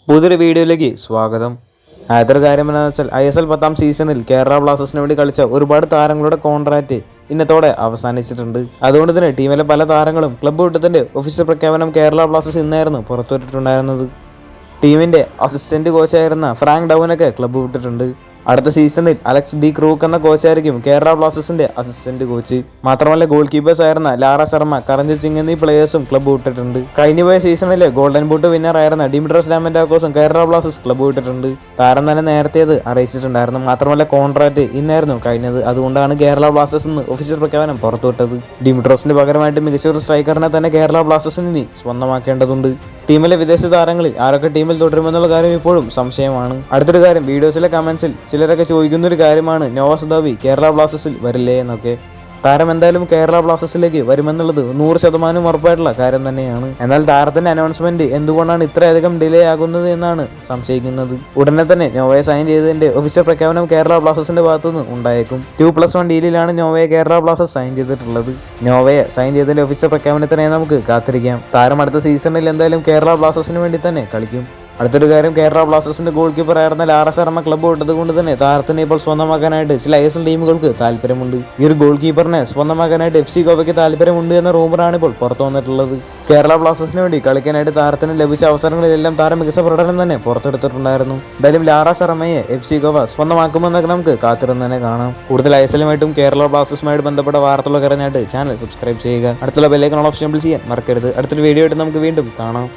പുതിയൊരു വീഡിയോയിലേക്ക് സ്വാഗതം. ആദ്യത്തെ കാര്യം എന്താണെന്ന് വെച്ചാൽ ISL 10ാം സീസണിൽ കേരള ബ്ലാസ്റ്റേഴ്സിന് വേണ്ടി കളിച്ച ഒരുപാട് താരങ്ങളുടെ കോൺട്രാക്റ്റ് ഇന്നത്തോടെ അവസാനിച്ചിട്ടുണ്ട്. അതുകൊണ്ട് തന്നെ ടീമിലെ പല താരങ്ങളും ക്ലബ്ബ് വിട്ടതിൻ്റെ ഒഫീഷ്യൽ പ്രഖ്യാപനം കേരള ബ്ലാസ്റ്റേഴ്സ് ഇന്നായിരുന്നു പുറത്തുവിട്ടിട്ടുണ്ടായിരുന്നത്. ടീമിൻ്റെ അസിസ്റ്റന്റ് കോച്ചായിരുന്ന ഫ്രാങ്ക് ഡൗനൊക്കെ ക്ലബ്ബ് വിട്ടിട്ടുണ്ട്. അടുത്ത സീസണിൽ അലക്സ് ഡി ക്രൂക്ക് എന്ന കോച്ചായിരിക്കും കേരള ബ്ലാസ്റ്റേഴ്സിന്റെ അസിസ്റ്റന്റ് കോച്ച്. മാത്രമല്ല ഗോൾ കീപ്പേഴ്സ് ആയിരുന്ന ലാറ ശർമ്മ, കരഞ്ജിത് സിംഗ് എന്നീ പ്ലേയേഴ്സും ക്ലബ്ബ് വിട്ടിട്ടുണ്ട്. കഴിഞ്ഞുപോയ സീസണിലെ ഗോൾഡൻ ബൂട്ട് വിന്നർ ആയിരുന്ന ഡിമിട്രോസ് ലാമന്റാക്കോസും കേരള ബ്ലാസ്റ്റേഴ്സ് ക്ലബ്ബ് വിട്ടിട്ടുണ്ട്. താരം തന്നെ നേരത്തെ അത് അറിയിച്ചിട്ടുണ്ടായിരുന്നു. മാത്രമല്ല കോൺട്രാക്ട് ഇന്നായിരുന്നു കഴിഞ്ഞത്. അതുകൊണ്ടാണ് കേരള ബ്ലാസ്റ്റേഴ്സ് ഇന്ന് ഒഫീഷ്യൽ പ്രഖ്യാപനം പുറത്തുവിട്ടത്. ഡിമിട്രോസിന് പകരമായിട്ട് മികച്ച ഒരു സ്ട്രൈക്കറിനെ തന്നെ കേരള ബ്ലാസ്റ്റേഴ്സിന് ഇനി സ്വന്തമാക്കേണ്ടതുണ്ട്. ടീമിലെ വിദേശ താരങ്ങളിൽ ആരൊക്കെ ടീമിൽ തുടരുമെന്നുള്ള കാര്യം ഇപ്പോഴും സംശയമാണ്. അടുത്തൊരു കാര്യം, വീഡിയോസിലെ കമന്റ്സിൽ ചിലരൊക്കെ ചോദിക്കുന്നൊരു കാര്യമാണ് നോവ സദാവി കേരള ബ്ലാസ്റ്റേഴ്സിൽ വരില്ലേ എന്നൊക്കെ. താരം എന്തായാലും കേരള ബ്ലാസ്റ്റേഴ്സിലേക്ക് വരുമെന്നുള്ളത് 100% ഉറപ്പായിട്ടുള്ള കാര്യം തന്നെയാണ്. എന്നാൽ താരത്തിന്റെ അനൗൺസ്മെന്റ് എന്തുകൊണ്ടാണ് ഇത്രയധികം ഡിലേ ആകുന്നത് എന്നാണ് സംശയിക്കുന്നത്. ഉടനെ തന്നെ നോവയെ സൈൻ ചെയ്തതിന്റെ ഒഫീഷ്യൽ പ്രഖ്യാപനം കേരള ബ്ലാസ്റ്റേഴ്സിന്റെ ഭാഗത്തുനിന്ന് ഉണ്ടായേക്കും. 2+1 ഡീലിലാണ് നോവയെ കേരള ബ്ലാസ്റ്റേഴ്സ് സൈൻ ചെയ്തിട്ടുള്ളത്. നോവയെ സൈൻ ചെയ്തതിന്റെ ഒഫീഷ്യൽ പ്രഖ്യാപനത്തിനായി നമുക്ക് കാത്തിരിക്കാം. താരം അടുത്ത സീസണിൽ എന്തായാലും കേരള ബ്ലാസ്റ്റേഴ്സിന് വേണ്ടി തന്നെ കളിക്കും. അടുത്തൊരു കാര്യം, കേരള ബ്ലാസ്റ്റേഴ്സിന്റെ ഗോൾ കീപ്പർ ആയിരുന്ന ലാറ ശർമ്മ ക്ലബ്ബ് വിട്ടത് കൊണ്ട് തന്നെ താരത്തിനെ ഇപ്പോൾ സ്വന്തമാക്കാനായിട്ട് ചില ISL ടീമുകൾക്ക് താല്പര്യമുണ്ട്. ഈ ഒരു ഗോൾ കീപ്പറിനെ സ്വന്തമാക്കാനായിട്ട് FC ഗോവയ്ക്ക് താല്പര്യമുണ്ട് എന്ന റൂമറാണ് ഇപ്പോൾ പുറത്തു വന്നിട്ടുള്ളത്. കേരള ബ്ലാസ്റ്റേഴ്സിന് വേണ്ടി കളിക്കാനായിട്ട് താരത്തിന് ലഭിച്ച അവസരങ്ങളിലെല്ലാം താരം മികച്ച പ്രകടനം തന്നെ പുറത്തെടുത്തിട്ടുണ്ടായിരുന്നു. എന്തായാലും ലാറ ശർമ്മയെ FC ഗോവ സ്വന്തമാക്കുമെന്നൊക്കെ നമുക്ക് കാത്തിരുന്ന് തന്നെ കാണാം. കൂടുതൽ ISL-മായിട്ടും കേരള ബ്ലാസ്റ്റേഴ്സുമായിട്ട് ബന്ധപ്പെട്ട വാർത്തകളൊക്കെ അറിഞ്ഞായിട്ട് ചാനൽ സബ്സ്ക്രൈബ് ചെയ്യുക. അടുത്തുള്ള ബെല്ലൈക്കൺ ഓപ്ഷൻ ചെയ്യാൻ മറക്കരുത്. അടുത്തൊരു വീഡിയോ ആയിട്ട് നമുക്ക് വീണ്ടും കാണാം.